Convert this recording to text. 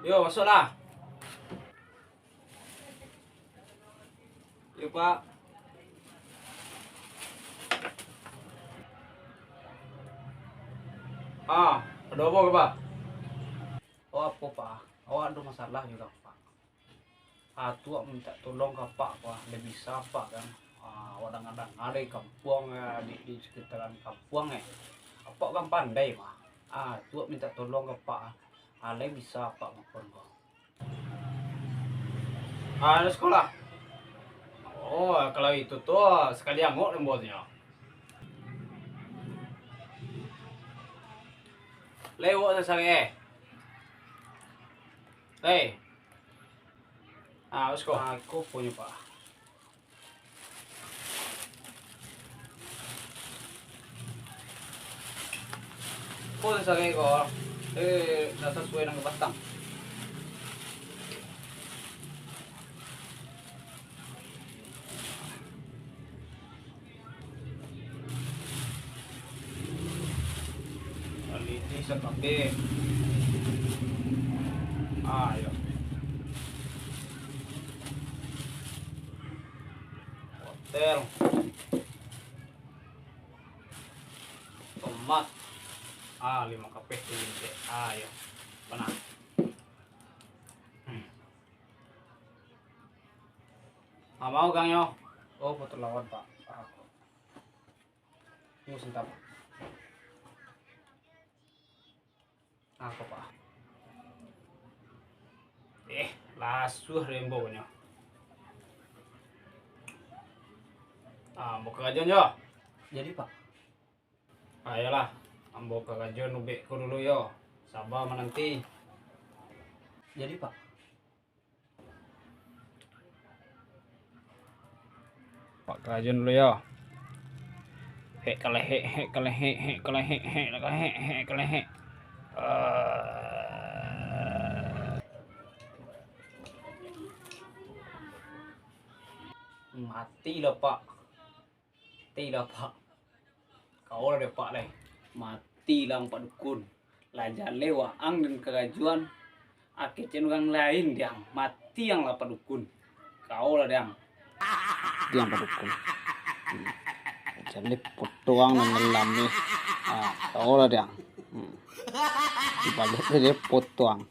Yo, masuklah. Yo, Pak. Ada apa, Pak? Oh, apa, Pak? Awak ada masalah juga, Pak. Tuak minta tolong ke Pak, Pak. Dia bisa, Pak, kan? Kadang-kadang ada di kampung, di sekitaran kampung, Pak kan pandai, Pak. Tuak minta tolong ke Pak. Dia bisa, Pak, maupun, Pak. Ada sekolah. Oh, kalau itu tuh sekali anggot bosnya. Lewat saya. Hei. Wis kok aku punya, Pak. Kok saya kok. Nasa sesuai ng batang. Aliti sa kape. Ayo. Hotel. Tomat. 5 kape hindi. Ayo. Pana. Mau kang yo. Oh, foto lawan, Pak. Ako. Yung sentap. Ako, Pak. Lasuh rembo nyo. Mau ke kajian yo. Jadi, Pak. Ayolah. Ambo ke kajian ubek ko dulu yo. Sabar menanti. Jadi, Pak. Pak kajian dulu yo. Hek kalehe, hek kalehe, hek kalehe, hek kalehe, hek kalehe. Mati lah, Pak. Mati lah, Pak. Kau lah deh, Pak leh. Mati lang Pak Dukun. Lajar lewa ang dan kerajuan. Akhirnya orang lain diang. Mati yang lah Pak Dukun. Kau lah diang. Diang Pak Dukun. Jadi potuang dan ngelami. Kau lah diang. Dibalik dia potuang.